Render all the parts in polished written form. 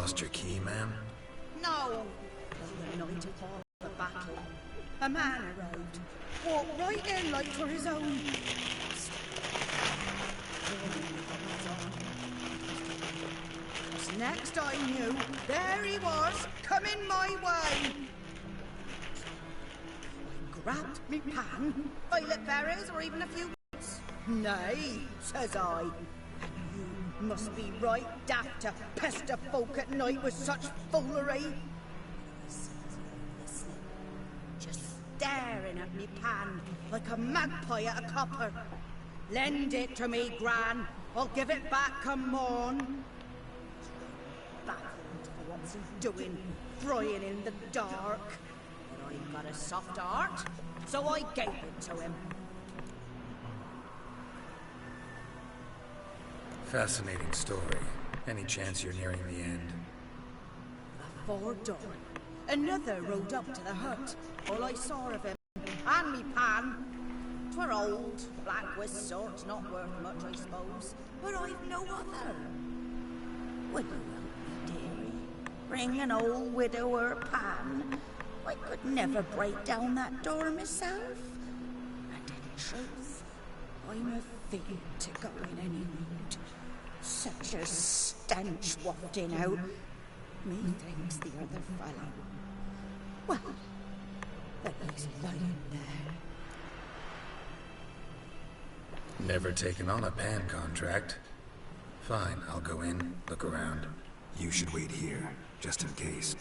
Lost your key, ma'am? No. The night of the battle, a man arrived, walked right in like for his own. As next I knew, there he was, coming my way. I grabbed me pan, violet berries or even a few bits. Nay, says I. You must be right daft to pester folk at night with such foolery. Just staring at me pan like a magpie at a copper. Lend it to me, Gran. I'll give it back come morn. Baffled for what's he doing, frying in the dark. But I've got a soft heart, so I gave it to him. Fascinating story. Any chance you're nearing the end? Before dawn, another rode up to the hut. All I saw of him, and me pan. 'Twere old, black with sort, not worth much, I suppose. But I've no other. Will you help me, dearie? Bring an old widower pan. I could never break down that door myself. And in truth, I'm afeard to go in any mood. Such a stench wafting out. Methinks the other fellow. Well, that he's lying there. Never taken on a pan contract. Fine, I'll go in, look around. You should wait here, just in case.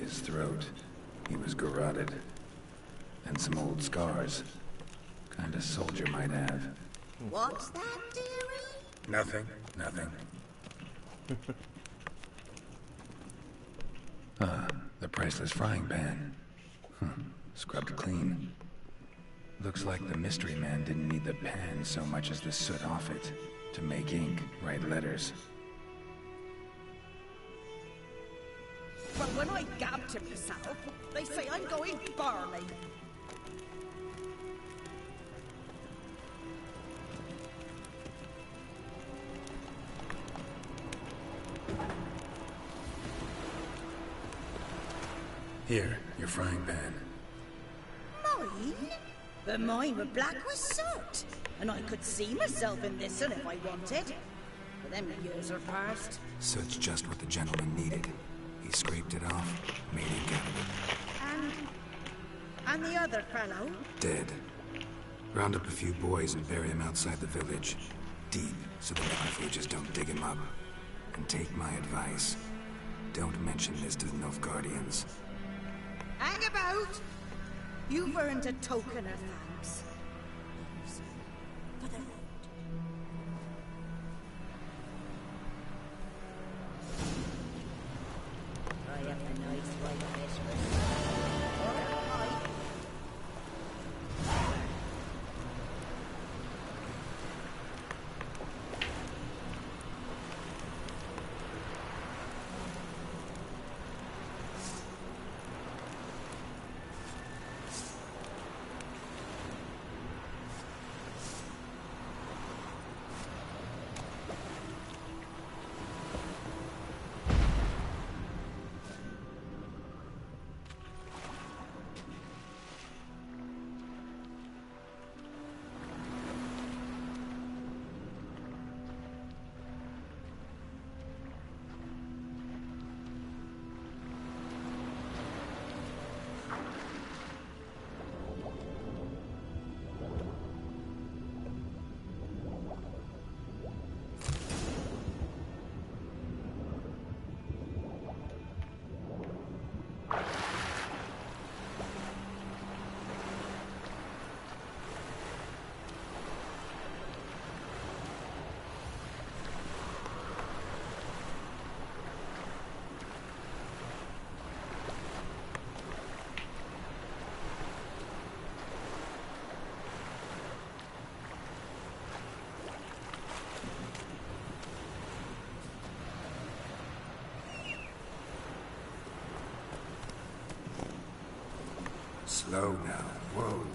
His throat. He was garroted. And some old scars. Kind of soldier might have. What's that, dearie? Nothing, nothing. The priceless frying pan. Scrubbed clean. Looks like the mystery man didn't need the pan so much as the soot off it. To make ink, write letters. Well, when I gab to myself, they say I'm going barley. Here, your frying pan. Mine? But mine were black with soot. And I could see myself in this one if I wanted. But them years are past. Soot's just what the gentleman needed. He scraped it off, made ink out of it. And the other fellow? Dead. Round up a few boys and bury him outside the village. Deep, so the Nilfgaards don't dig him up. And take my advice. Don't mention this to the Nilfgaardians. Hang about! You've earned a token of thanks. For the road. Try up a nice white fish for or a pie. Slow now. Whoa.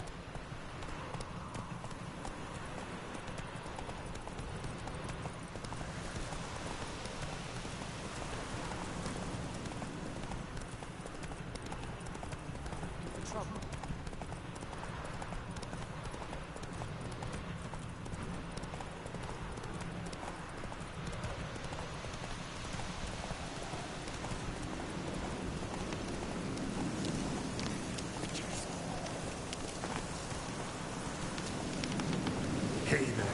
Hey there.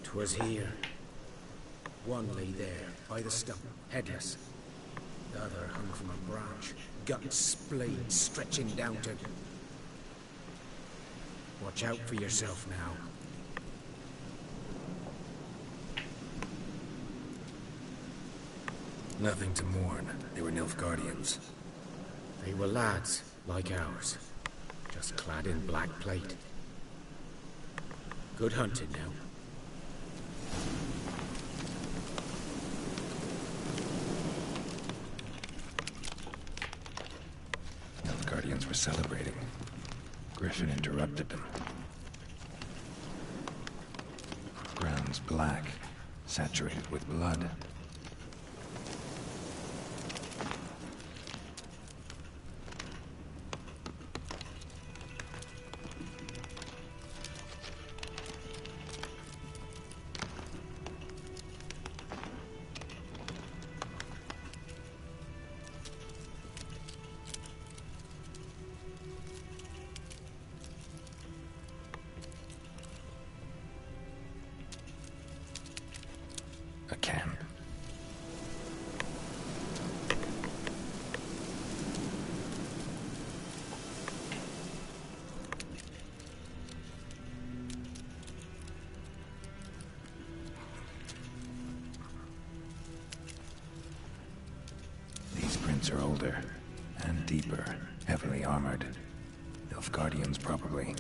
'Twas here. One lay there, by the stump, headless. The other hung from a branch, guts splayed, stretching down to... Watch out for yourself now. Nothing to mourn. They were Nilfgaardians. They were lads, like ours, just clad in black plate. Good hunting now. Nilfgaardians were celebrating. Griffin interrupted them. Ground's black, saturated with blood. A camp. These prints are older and deeper, heavily armored. Nilfgaardians, probably.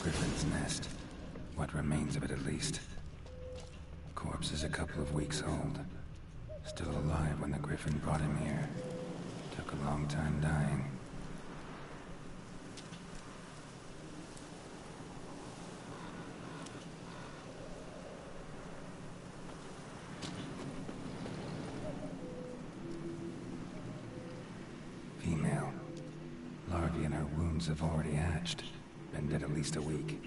Griffin's nest. What remains of it, at least. Corpse is a couple of weeks old. Still alive when the Griffin brought him here. Took a long time dying. Female. Larvae in her wounds have already hatched. Been dead at least a week.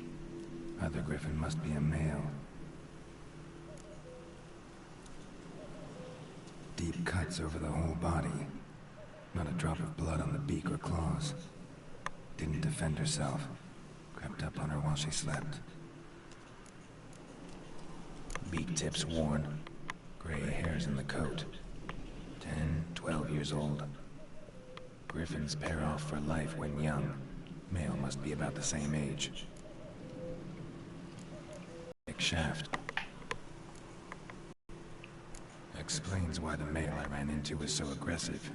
Other Griffin must be a male. Deep cuts over the whole body. Not a drop of blood on the beak or claws. Didn't defend herself. Crept up on her while she slept. Beak tips worn. Gray hairs in the coat. 10, 12 years old. Griffins pair off for life when young. Male must be about the same age. Thick shaft. Explains why the male I ran into was so aggressive.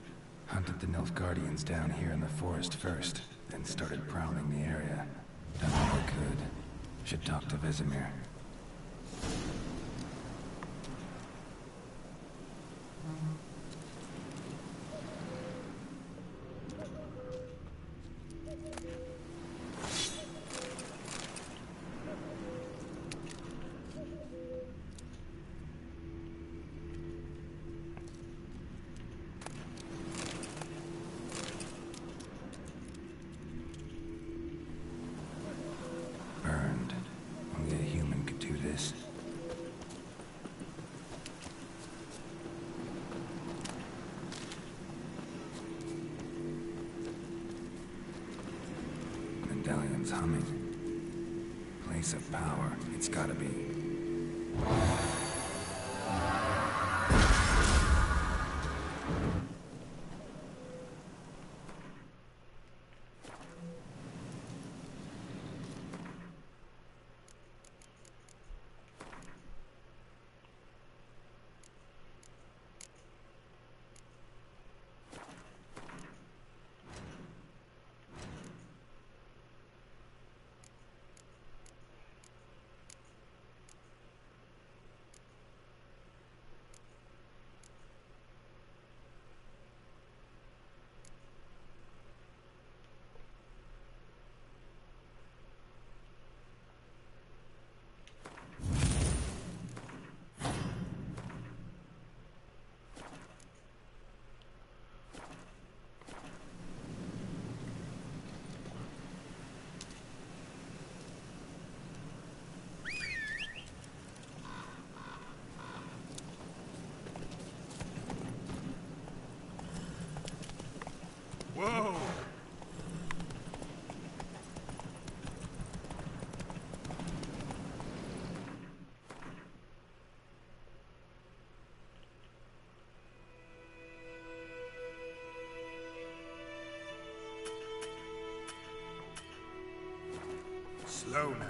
Hunted the Nilfgaardians down here in the forest first, then started prowling the area. Done all I could. Should talk to Vesemir. Burned. Only a human could do this. Medallion's humming. Place of power, it's gotta be. Whoa! Slow now.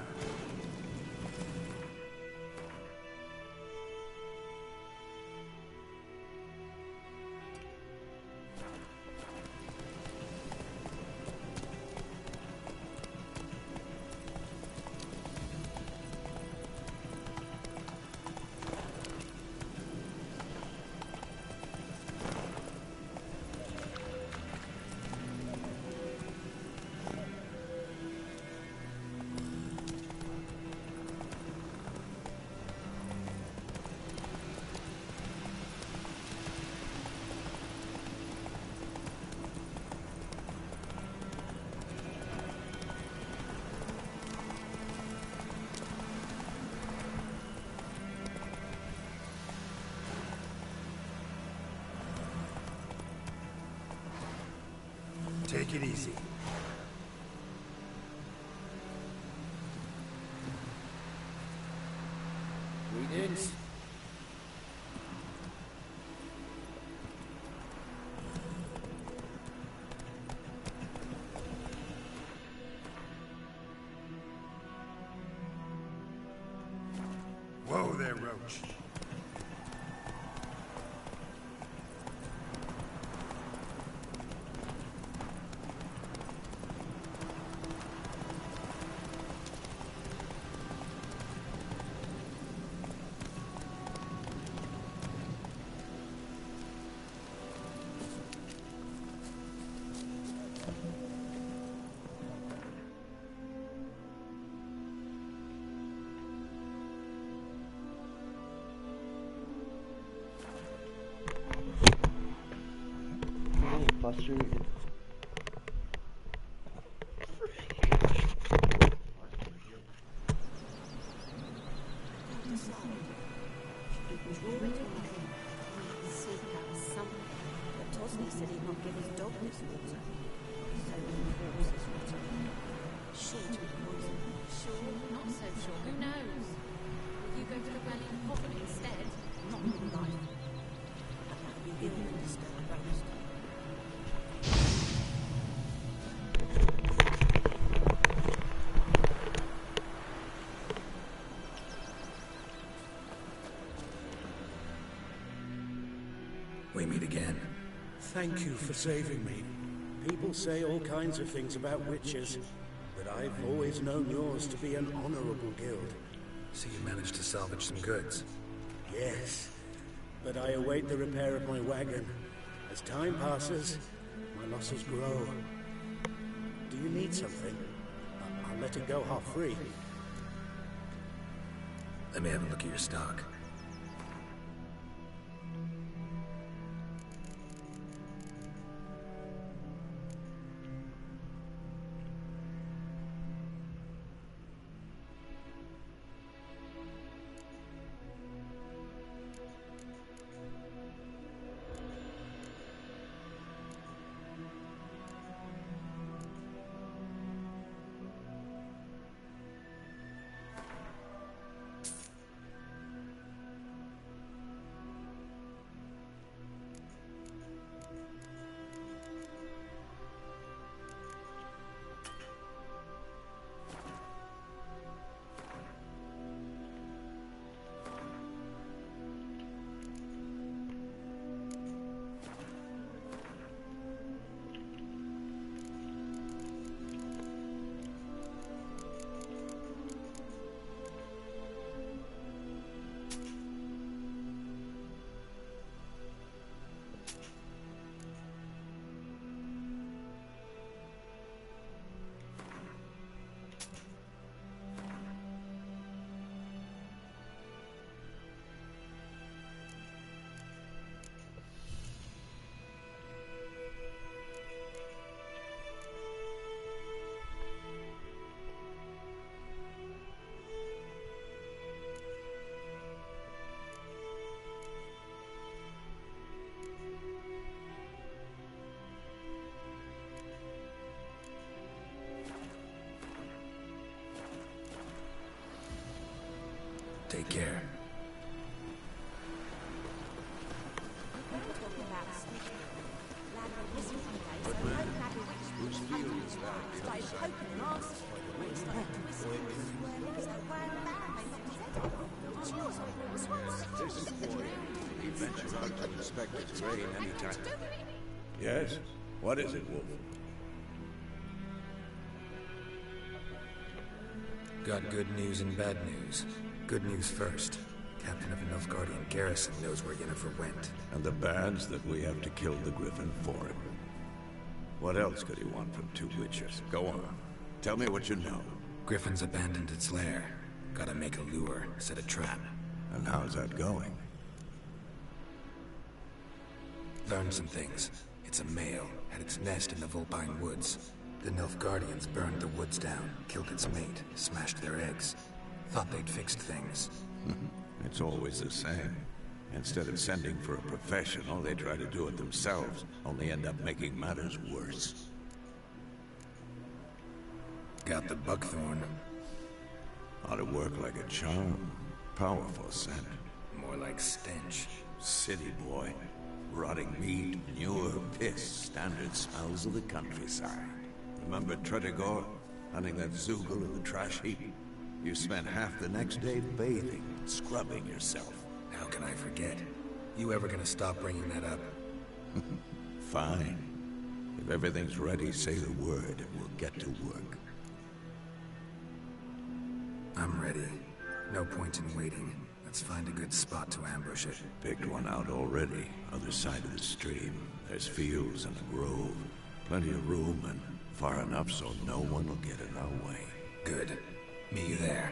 Take it easy. We didn't. Whoa there, Roach. frustrated. Said he'd not give his dog this water. So many horses water. Sure to be poison. Sure, not so sure. Who knows? Will you go to the well in Poppin instead? Not in life. I'd rather be ill than disturb the ghost. We meet again. Thank you for saving me. People say all kinds of things about witches, but I've always known yours to be an honorable guild. So you managed to salvage some goods? Yes, but I await the repair of my wagon. As time passes, my losses grow. Do you need something? I'll let it go half-free. Let me have a look at your stock. Take care. He ventures out to inspect its terrain anytime. Yes? What is it, Wolf? Got good news and bad news. Good news first. Captain of the Nilfgaardian garrison knows where Yennefer went. And the bad's that we have to kill the Griffin for him. What else could he want from two witches? Go on. Tell me what you know. Griffin's abandoned its lair. Gotta make a lure, set a trap. And how's that going? Learned some things. It's a male, had its nest in the Vulpine Woods. The Nilfgaardians burned the woods down, killed its mate, smashed their eggs. Thought they'd fixed things. It's always the same. Instead of sending for a professional, they try to do it themselves, only end up making matters worse. Got the buckthorn. Ought to work like a charm. Powerful scent. More like stench. City boy. Rotting meat, manure, piss, standard smells of the countryside. Remember Tretogor? Hunting that Zoogle in the trash heap? You spent half the next day bathing, scrubbing yourself. How can I forget? You ever gonna stop bringing that up? Fine. If everything's ready, say the word and we'll get to work. I'm ready. No point in waiting. Let's find a good spot to ambush it. Picked one out already. Other side of the stream. There's fields and a grove. Plenty of room and far enough so no one will get in our way. Good. Meet you there.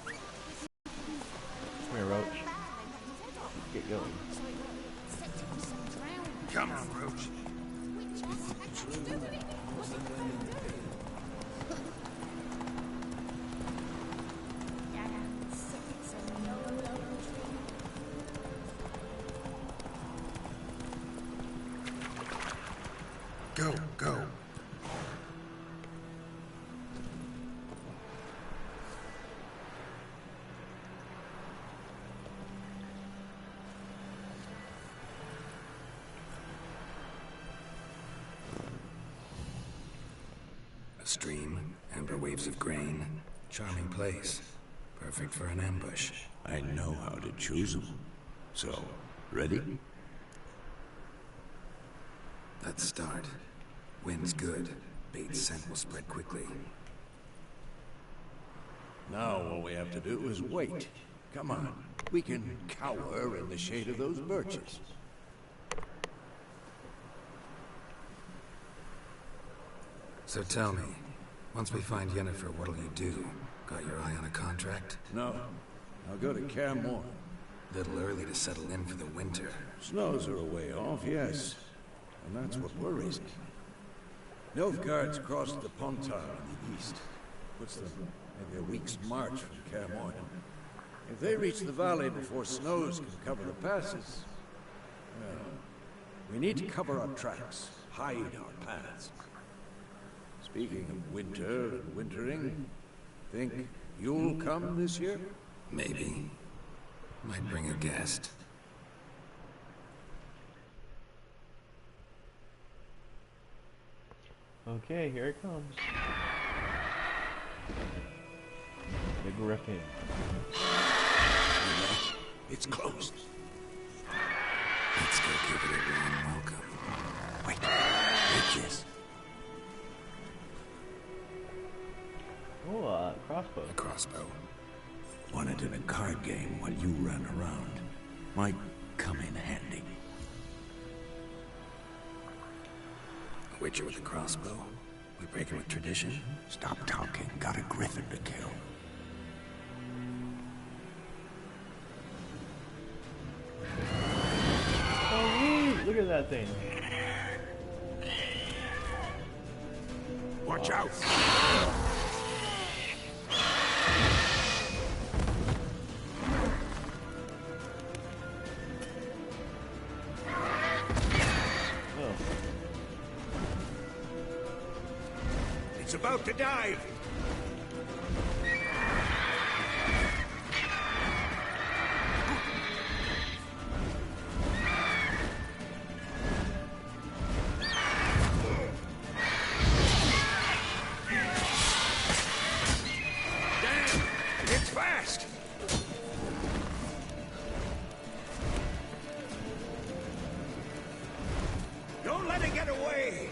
Come here, Roach. Get going. Come on, Roach. Go, go. A stream, amber waves of grain. Charming place. Perfect for an ambush. I know how to choose them. So, ready? Let's start. Wind's good. Bait's scent will spread quickly. Now all we have to do is wait. Come on. We can cower in the shade of those birches. So tell me, once we find Yennefer, what'll you do? Got your eye on a contract? No. I'll go to Kaer Morhen. Little early to settle in for the winter. Snows are a way off, yes. And that's what worries me. Nilfgaard's crossed the Pontar in the east. Puts them maybe a week's march from Kaer Morhen. If they reach the valley before snows can cover the passes, well, we need to cover our tracks, hide our paths. Speaking of winter and wintering, think you'll come this year? Maybe. Might bring a guest. Okay, here it comes. The Griffin. It's closed. Let's go give it a warm welcome. Wait, take this. Oh, crossbow. A crossbow. Won it in a card game while you ran around. Might come in handy. A witcher with a crossbow? We breaking with tradition? Stop talking. Got a griffin to kill. Oh, look at that thing. Watch out! It's about to dive! Damn! It's fast! Don't let it get away!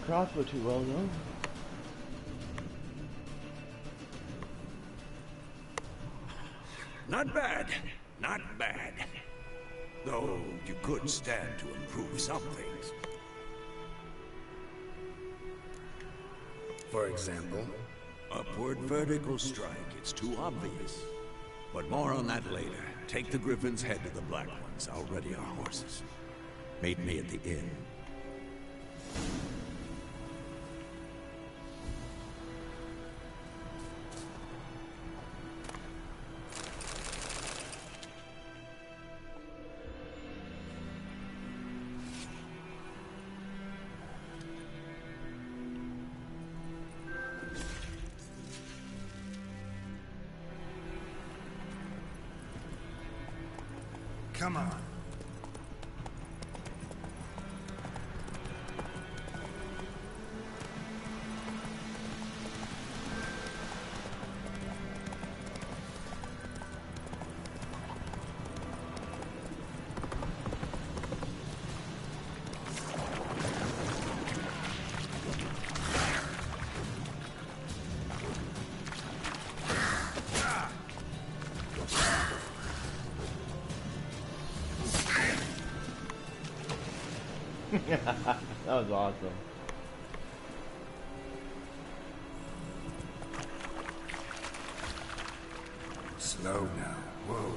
Crossbow too well, though. Not bad. Not bad. Though you could stand to improve some things. For example? Upward vertical strike. It's too obvious. But more on that later. Take the Griffin's head to the Black Ones. I'll ready our horses. Meet me at the inn. Come on. That was awesome. Slow now. Whoa.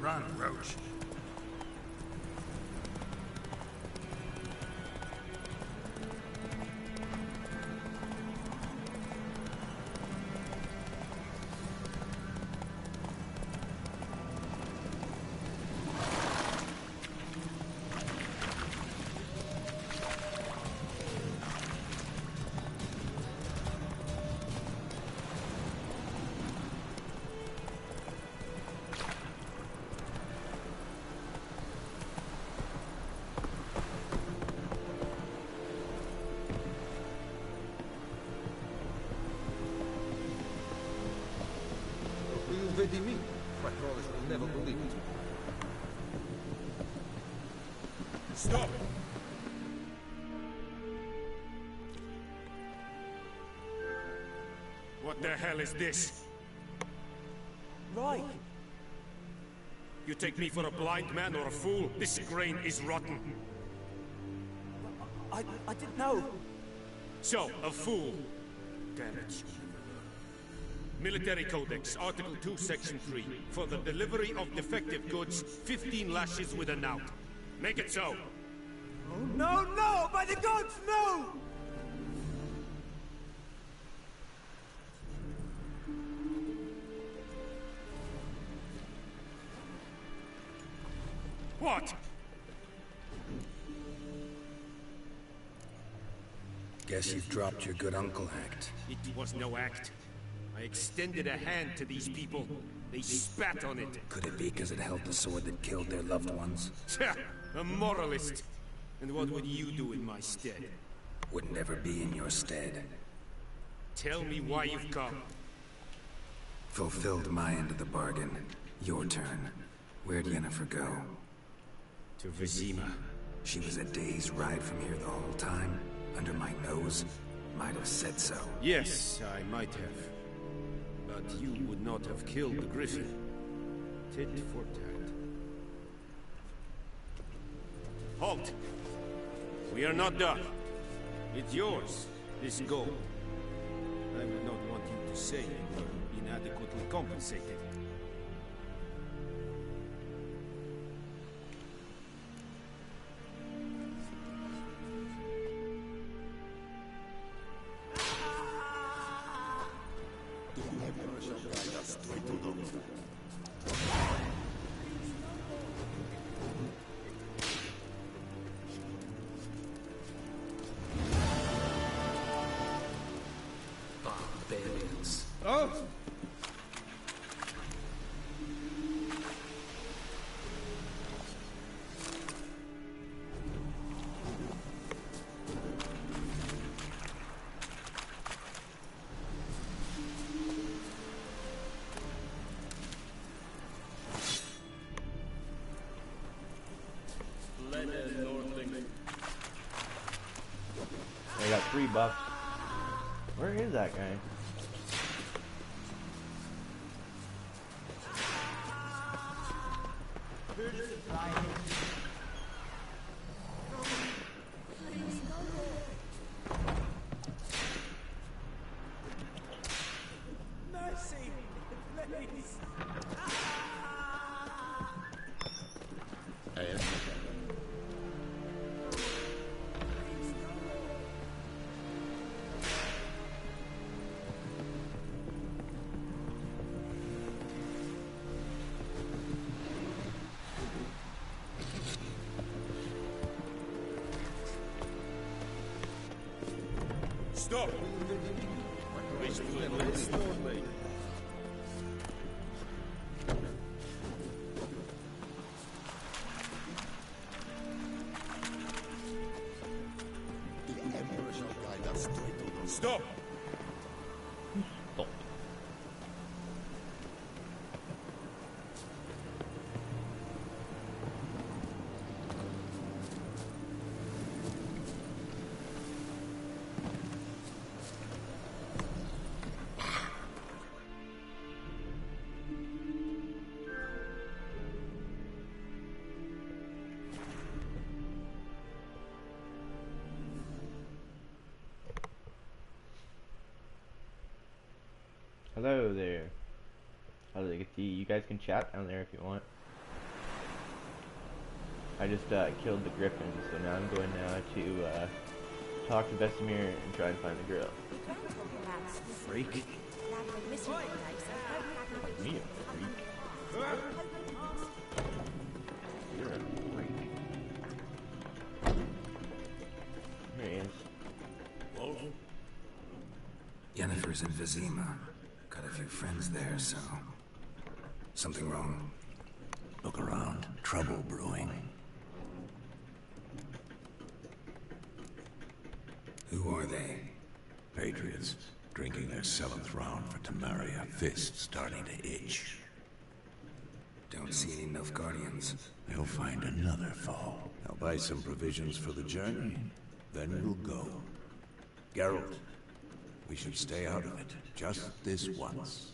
Run, Roach. Vedi me, patrollers will never believe it. Stop! What the hell is this? Right. You take me for a blind man or a fool? This grain is rotten. I didn't know. So, a fool. Damn it. Military Codex, Article 2, Section 3. For the delivery of defective goods, 15 lashes with a knout. Make it so. Oh, no, no! By the gods, no! What? Guess you've dropped your good uncle act. It was no act. I extended a hand to these people. They spat on it. Could it be because it held the sword that killed their loved ones? A moralist. And what would you do in my stead? Would never be in your stead. Tell me why you've come. Fulfilled my end of the bargain. Your turn. Where'd Yennefer go? To Vizima. She was a day's ride from here the whole time? Under my nose? Might have said so. Yes, I might have. But you would not have killed the Griffin. Tit for tat. Halt! We are not done. It's yours, this gold. I would not want you to say you were inadequately compensated. Barbarians. Oh! I got 3 buffs. Where is that guy? Mercy, please. Stop! Stop! Hello there. How do they get to you? You guys can chat down there if you want. I just killed the griffin, so now I'm going now to talk to Vesemir and try and find the girl. Freak? Me a freak? You're a freak. There he is. Yennefer's in Vizima. Got a few friends there, so... Something wrong? Look around. Trouble brewing. Who are they? Patriots. Drinking their 7th round for Tamaria. Fist starting to itch. Don't see any Nilfgaardians. They'll find another foe. I'll buy some provisions for the journey. Then we'll go. Geralt, we should stay out of it. Just this once.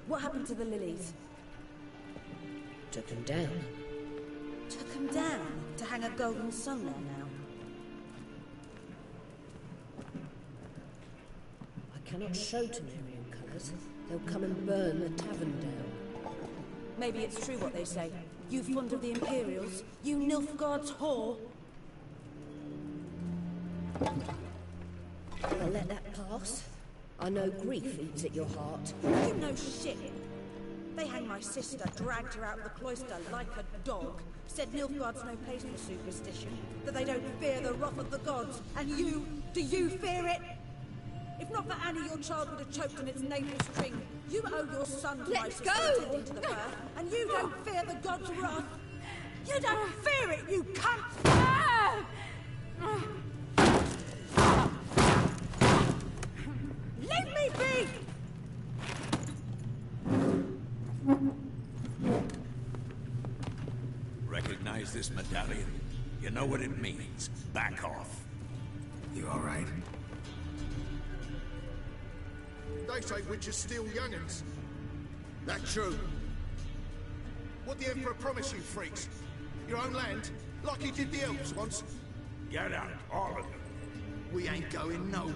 What happened to the lilies? Took them down. Took them down to hang a golden sun there now. I cannot show Temerian colours. They'll come and burn the tavern down. Maybe it's true what they say. You fond of the Imperials? You Nilfgaard's whore? I'll let that pass. I know grief eats at your heart. You know shit. They hanged my sister, dragged her out of the cloister like a dog. Said Nilfgaard's no place for superstition. That they don't fear the wrath of the gods. And you, do you fear it? If not for Annie, your child would have choked on its navel string. You owe your son to my sister attending to the birth, and you don't fear the gods' wrath. You don't fear it, you cunt! Leave me be! Recognize this medallion? You know what it means. Back off. You all right? They say witches steal young'uns. That true? What the Emperor promised you, freaks? Your own land? Like he did the elves once? Get out, all of you. We ain't going nowhere.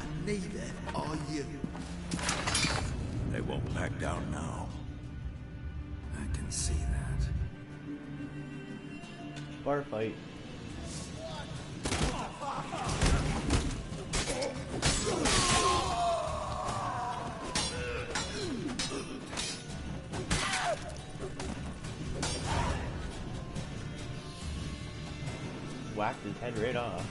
And neither are you. They won't back down now. I can see that. Bar fight. Whacked his head right off.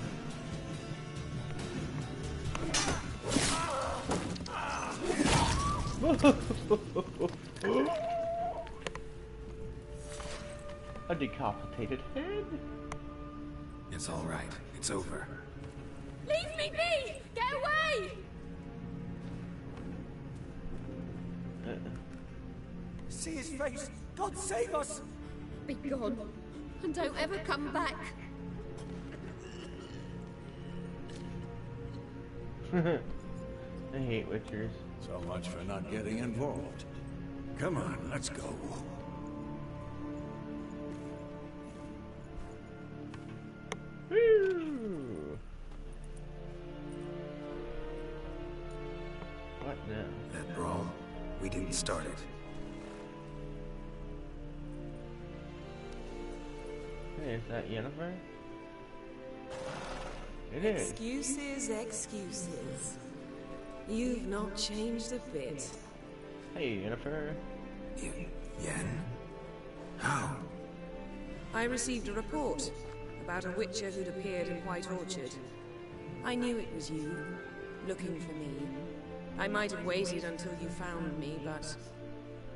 A decapitated head? It's all right. It's over. Leave me be! Get away! See his face! God save us! Be gone, and don't ever come back. I hate witchers. So much for not getting involved. Come on, let's go. Woo! What now? That brawl, we didn't start it. Hey, is that Yennefer? It is. Excuses, excuses. You've not changed a bit. Hey, Yennefer. Yen? How? I received a report about a witcher who'd appeared in White Orchard. I knew it was you, looking for me. I might have waited until you found me, but...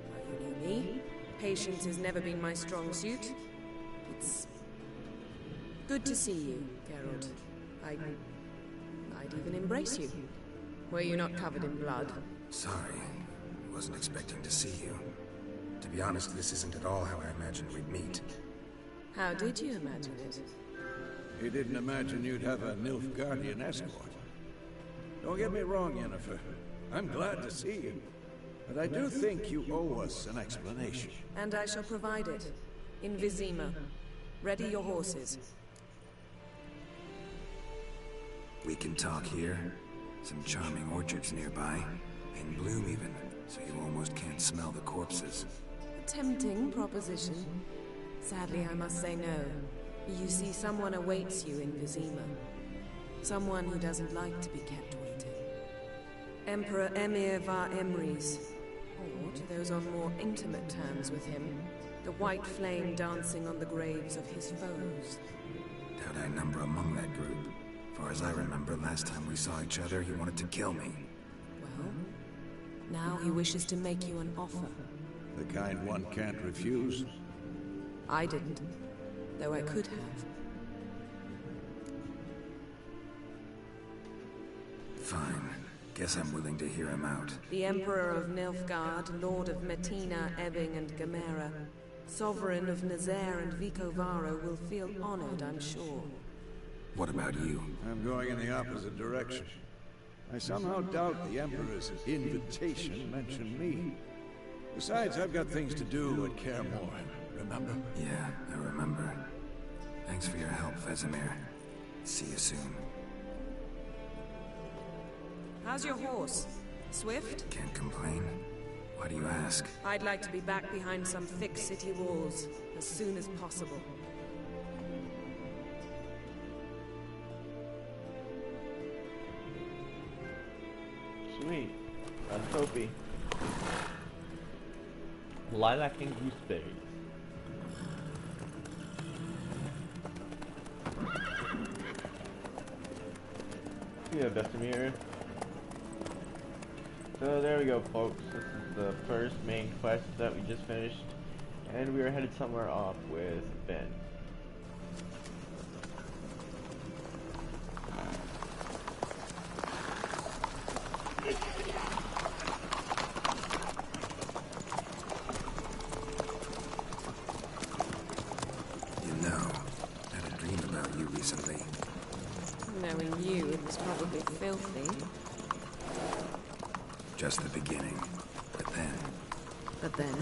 well, you know me. Patience has never been my strong suit. It's... good to see you, Geralt. I'd even embrace you. Were you not covered in blood? Sorry. Wasn't expecting to see you. To be honest, this isn't at all how I imagined we'd meet. How did you imagine it? You didn't imagine you'd have a Nilfgaardian escort. Don't get me wrong, Yennefer. I'm glad to see you. But I do think you owe us an explanation. And I shall provide it. In Vizima. Ready your horses. We can talk here. Some charming orchards nearby. In bloom even, so you almost can't smell the corpses. A tempting proposition. Sadly, I must say no. You see, someone awaits you in Vizima. Someone who doesn't like to be kept waiting. Emperor Emir var Emrys. Or, to those on more intimate terms with him, the white flame dancing on the graves of his foes. Doubt I number among that group. Far as I remember, last time we saw each other, he wanted to kill me. Well, now he wishes to make you an offer. The kind one can't refuse. I didn't, though I could have. Fine. Guess I'm willing to hear him out. The Emperor of Nilfgaard, Lord of Metina, Ebbing, and Gamera, Sovereign of Nazaire and Vicovaro will feel honored, I'm sure. What about you? I'm going in the opposite direction. I somehow doubt the Emperor's invitation mentioned me. Besides, I've got things to do and care more. Remember? Yeah, I remember. Thanks for your help, Vesemir. See you soon. How's your horse? Swift? Can't complain. Why do you ask? I'd like to be back behind some thick city walls as soon as possible. Sweet. Got a trophy. Lilac and gooseberries. Yeah, Vesemir. So there we go, folks. This is the first main quest that we just finished, and we are headed somewhere off with Ben. You know, I had a dream about you recently. just the beginning. But then... But then?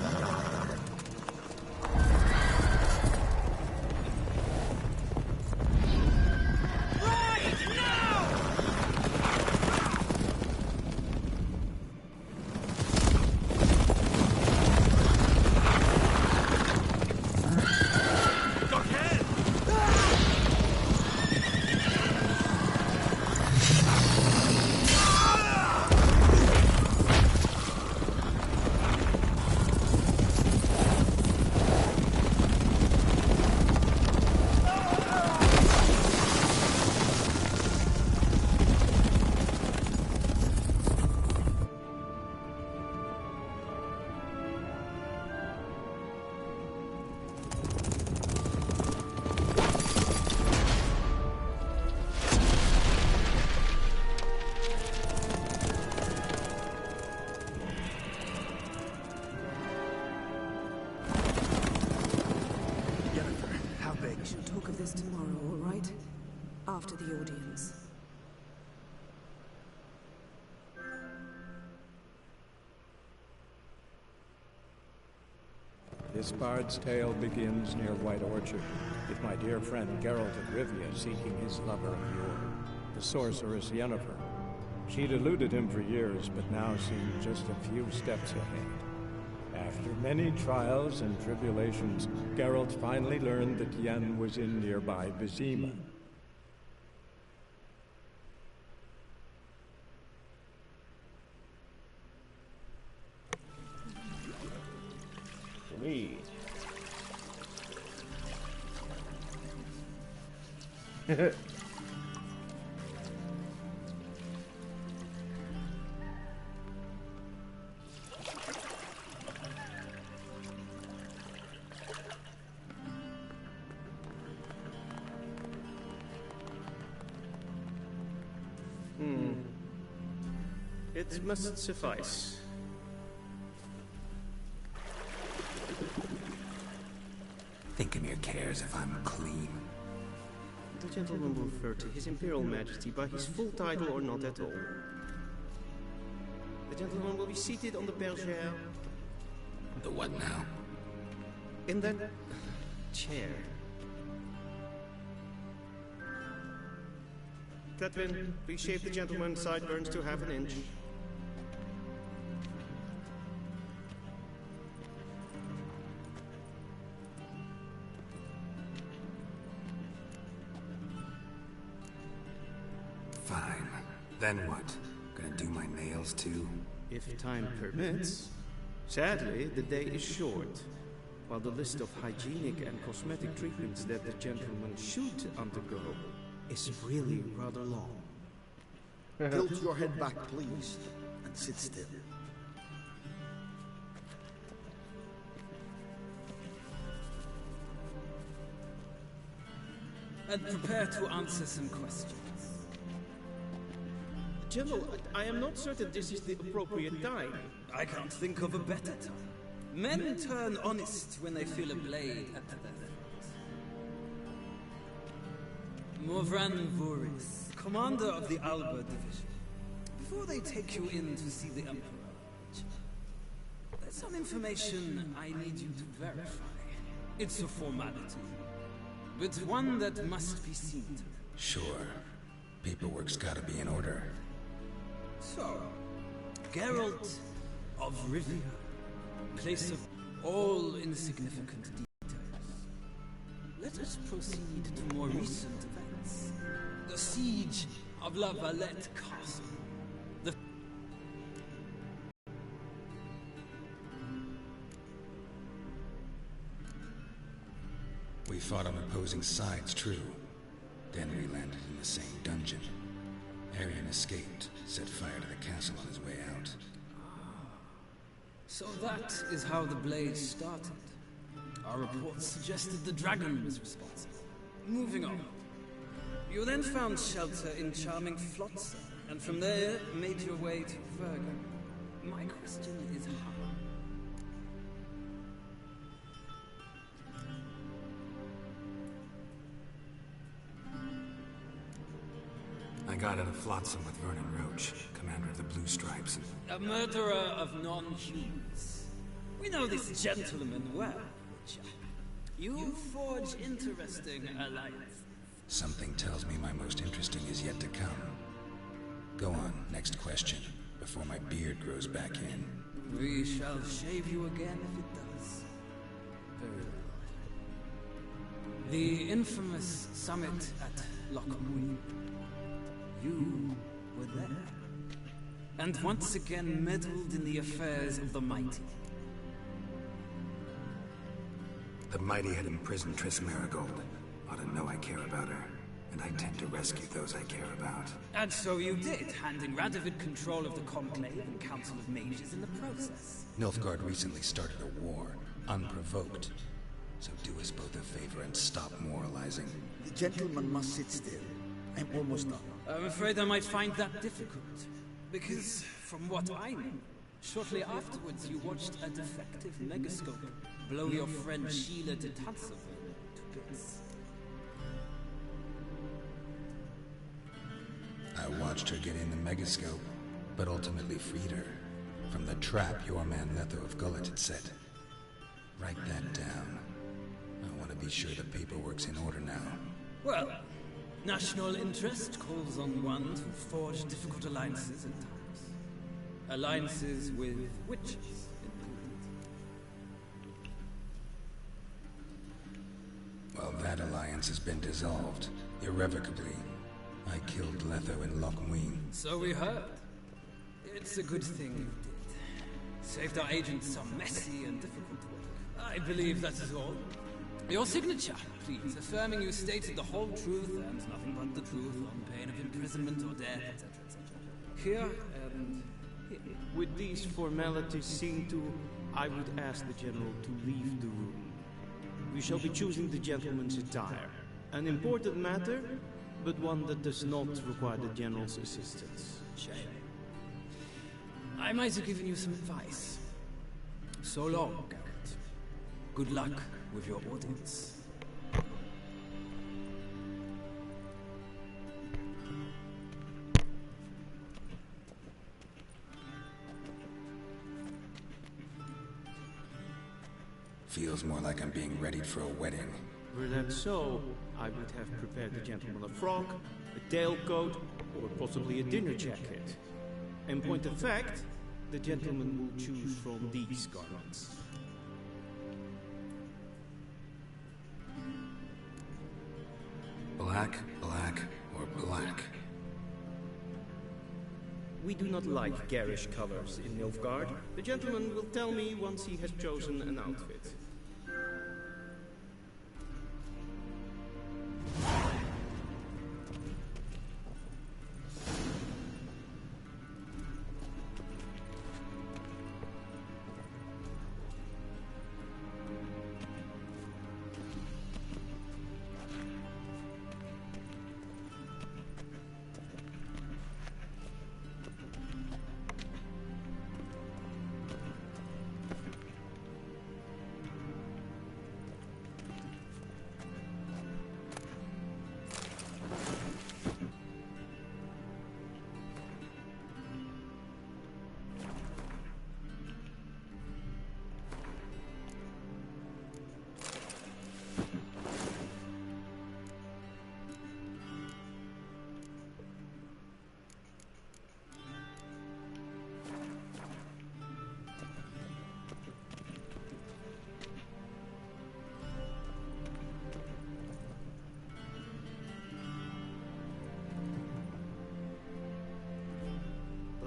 After the audience. This bard's tale begins near White Orchard, with my dear friend Geralt of Rivia seeking his lover of yore, the sorceress Yennefer. She'd eluded him for years, but now seemed just a few steps ahead. After many trials and tribulations, Geralt finally learned that Yen was in nearby Vizima. Sweet. It must suffice. Thinkamere cares if I'm clean. The gentleman will refer to His Imperial Majesty by his full title or not at all. The gentleman will be seated on the bergère. The what now? In that chair. Cletwin, please shave the gentleman's sideburns to half an inch. Fine. Then what? Gonna do my nails too? If time permits. Sadly, the day is short, while the list of hygienic and cosmetic treatments that the gentleman should undergo is really rather long. Tilt your head back, please, and sit still. And prepare to answer some questions. General, I am not certain this is the appropriate time. I can't think of a better time. Men turn honest when they feel a blade at their throat. Morvran Voris, commander of the Alba Division. Before they take you in to see the Emperor, there's some information I need you to verify. It's a formality, but one that must be seen to. Sure. Paperwork's gotta be in order. So, Geralt of Rivia, place of all insignificant details. Let us proceed to more recent events. The siege of La Valette Castle. We fought on opposing sides, true. Then we landed in the same dungeon. Arian escaped, set fire to the castle on his way out. So that is how the blaze started. Our reports suggested the dragon was responsible. Moving on. You then found shelter in charming Flotsam, and from there made your way to Verga. My question is how? I got out of Flotsam with Vernon Roach, commander of the Blue Stripes. A murderer of non-humans. We know this gentleman well, Witcher. You forge interesting alliances. Something tells me my most interesting is yet to come. Go on, next question, before my beard grows back in. We shall shave you again if it does. Very well. The infamous summit at Lochmuir. You were there. And once again meddled in the affairs of the mighty. The mighty had imprisoned Triss Marigold. Ought to know I care about her, and I tend to rescue those I care about. And so you did, handing Radovid control of the Conclave and Council of Mages in the process. Nilfgaard recently started a war, unprovoked. So do us both a favor and stop moralizing. The gentleman must sit still. I'm almost done. I'm afraid I might find that difficult. Because, from what I know, shortly afterwards you watched a defective megascope blow your friend Sheila de Tanserville to bits. I watched her get in the megascope, but ultimately freed her from the trap your man Letho of Gullet had set. Write that down. I want to be sure the paperwork's in order now. Well, national interest calls on one to forge difficult alliances at times. Alliances with witches, Well, that alliance has been dissolved, irrevocably. I killed Letho in Lochmuir. So we heard. It's a good thing you did. Saved our agents some messy and difficult work. I believe that is all. Your signature, please, affirming you stated the whole truth and nothing but the truth on pain of imprisonment or death, etc., etc. Here and here. With these formalities seen to, I would ask the General to leave the room. We shall be choosing the gentleman's attire. An important matter, but one that does not require the General's assistance. Shame. I might have given you some advice. So long, Garrett. Good luck with your audience. Feels more like I'm being readied for a wedding. Were that so, I would have prepared the gentleman a frock, a tailcoat, or possibly a dinner jacket. In point of fact, the gentleman will choose from these garments. Black, black, or black? We do not like garish colors in Nilfgaard. The gentleman will tell me once he has chosen an outfit.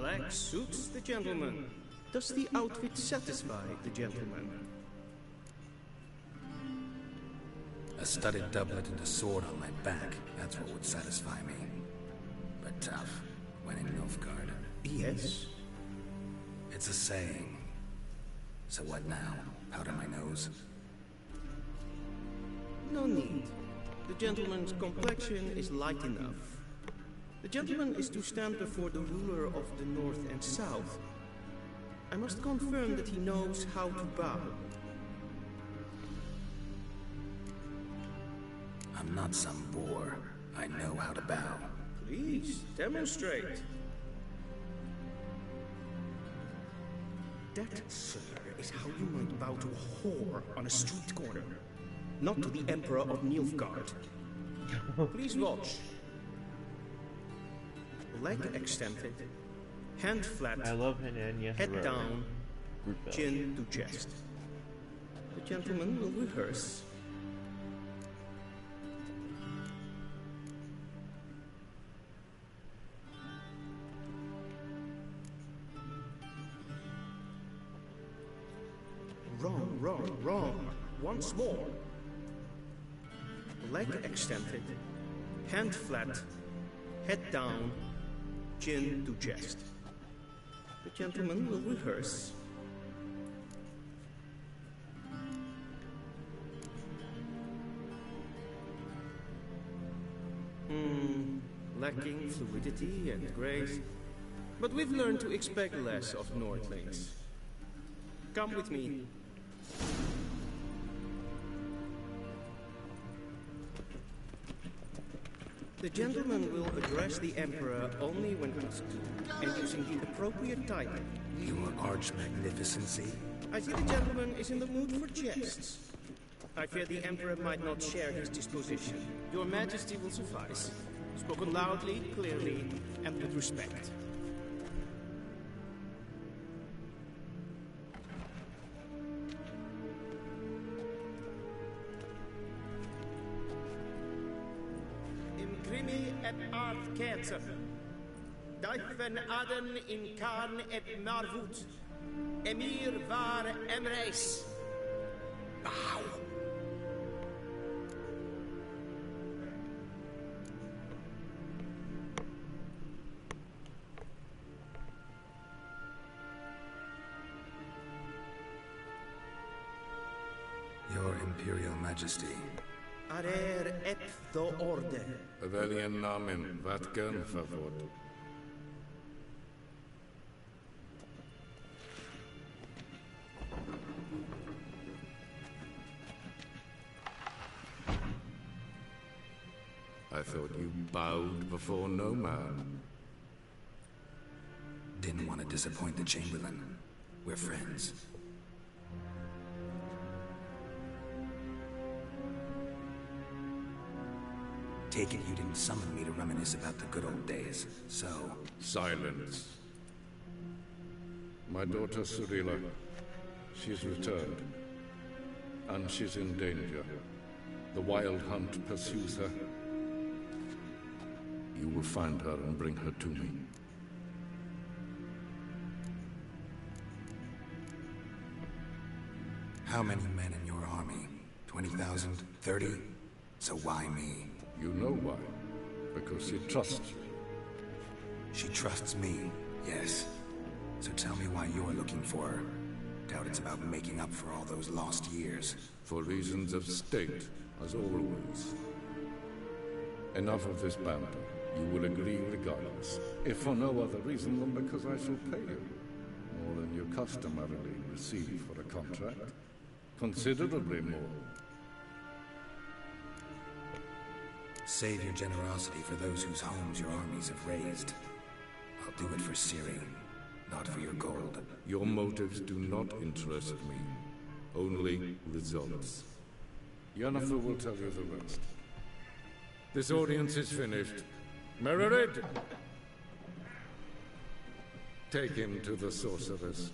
Black suits the gentleman. Does the outfit satisfy the gentleman? A studded doublet and a sword on my back, that's what would satisfy me. But tough, when in Nilfgaard. Yes. It's a saying. So what now? Powder my nose? No need. The gentleman's complexion is light enough. The gentleman is to stand before the ruler of the North and South. I must confirm that he knows how to bow. I'm not some boor. I know how to bow. Please, demonstrate. That, sir, is how you might bow to a whore on a street corner, not to the Emperor of Nilfgaard. Please watch. Leg extended, hand flat, I love him and yes, head down, chin to chest. The gentleman will rehearse. Wrong, wrong, wrong. Once more. Leg extended, hand flat, head down, chin to chest. The gentleman will rehearse. Lacking fluidity and grace. But we've learned to expect less of Nordlings. Come with me. The gentleman will address the Emperor only when asked to, and using the appropriate title. Your Arch-Magnificency? I see the gentleman is in the mood for jests. I fear the Emperor might not share his disposition. Your Majesty will suffice. Spoken loudly, clearly, and with respect. Imprimi et art cancer. Daifen aden in carn et marvut. Emir var emreis. Bow. Your Imperial Majesty. Arer ep do orde. Veljen namen, vatgen favor. I thought you bowed before no man. Didn't want to disappoint the Chamberlain. We're friends. Take it you didn't summon me to reminisce about the good old days, so... Silence. My daughter Cyrilla, she's returned. And she's in danger. The Wild Hunt pursues her. You will find her and bring her to me. How many men in your army? 20,000? 30? So why me? You know why. Because she trusts you. She trusts me, yes. So tell me why you're looking for her. Doubt it's about making up for all those lost years. For reasons of state, as always. Enough of this banter. You will agree regardless. If for no other reason than because I shall pay you. More than you customarily receive for a contract. Considerably more. Save your generosity for those whose homes your armies have razed. I'll do it for Ciri, not for your gold. Your motives do not interest me. Only results. Yennefer will tell you the rest. This audience is finished. Mererid! Take him to the sorceress.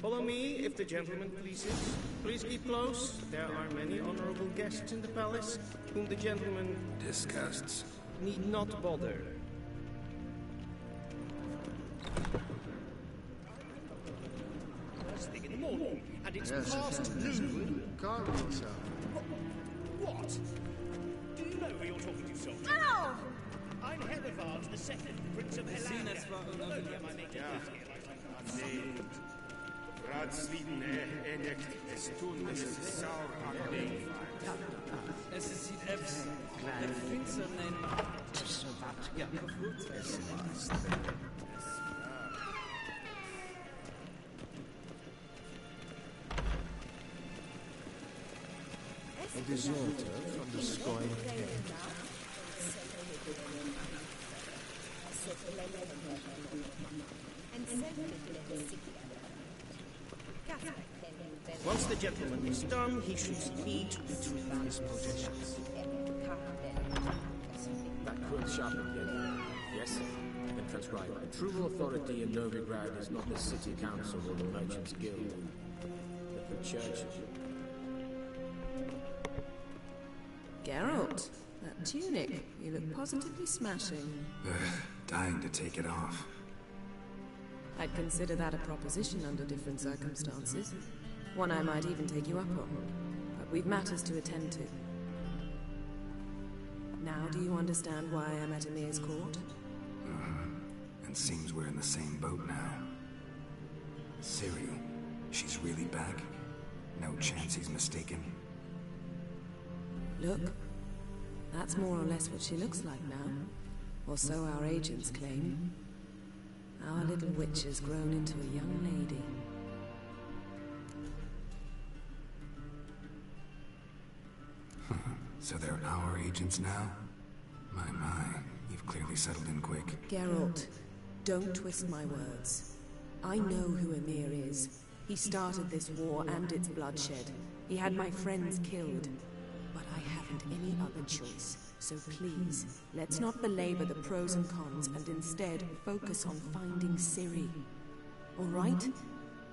Follow me, if the gentleman pleases. Please keep close. There are many honorable guests in the palace, whom the gentleman... disgusts. ...need not bother. First thing in the morning, and it's past noon. Calm yourself. What? Do you know who you're talking to, soldier? Ow! I'm Hedevard II, Prince of Helena. Radsviden es tun es sauer an den. Es ist die Apps. Der Finster nennen. Ja, A deserter from the Scoian camp. Once the gentleman is done, he should need to retrieve his possessions. That quote sharp again. Yes, sir. Then transcribe. True authority in Novigrad is not the city council or the merchants guild, but the church. Geralt, that tunic, you look positively smashing. Dying to take it off. I'd consider that a proposition under different circumstances. One I might even take you up on. But we've matters to attend to. Now do you understand why I'm at Emir's court? And seems we're in the same boat now. Ciri, she's really back? No chance he's mistaken? Look, that's more or less what she looks like now. Or so our agents claim. Our little witch has grown into a young lady. So they're our agents now? My, you've clearly settled in quick. Geralt, don't twist my words. I know who Emir is. He started this war and its bloodshed. He had my friends killed. But I haven't any other choice. So please, let's not belabor the pros and cons and instead focus on finding Ciri. All right?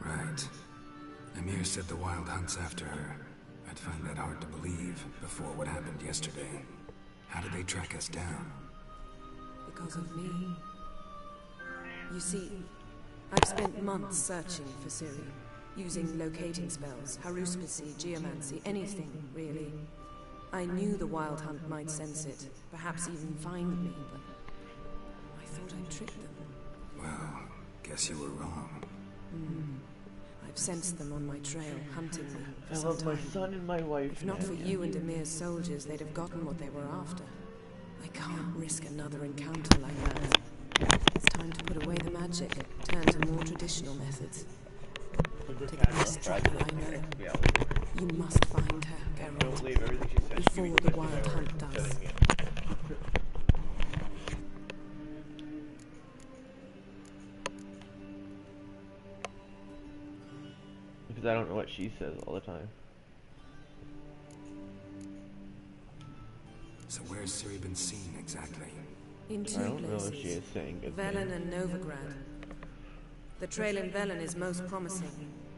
Right. Emir said the Wild hunts after her. I'd find that hard to believe before what happened yesterday. How did they track us down? Because of me. You see, I've spent months searching for Ciri, using locating spells, haruspicy, geomancy, anything, really. I knew the Wild Hunt might sense it, perhaps even find me, but I thought I'd tricked them. Well, guess you were wrong. I've sensed them on my trail, hunting me for I some love my time. son and my wife. If not for you and Emir's soldiers, they'd have gotten what they were after. I can't risk another encounter like that. It's time to put away the magic, turn to more traditional methods. To the best tracker I know. You must find her, Geralt, before the Wild Hunt does. Because I don't know what she says all the time. So where's Ciri been seen exactly? In two I don't know places. if she is saying good Velen things. and Novigrad. The trail in Velen is most promising.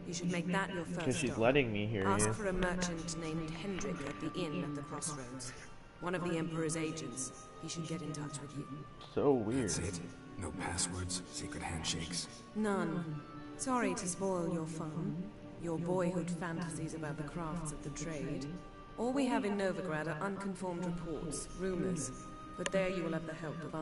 You should make that your first Because she's stop. letting me hear Ask you. for a merchant named Hendrik at the inn at the crossroads. One of the Emperor's agents. He should get in touch with you. So weird. That's it? No passwords, secret handshakes? None. Sorry to spoil your fun. Your boyhood fantasies about the crafts of the trade. All we have in Novigrad are unconformed reports, rumors. But there you will have the help of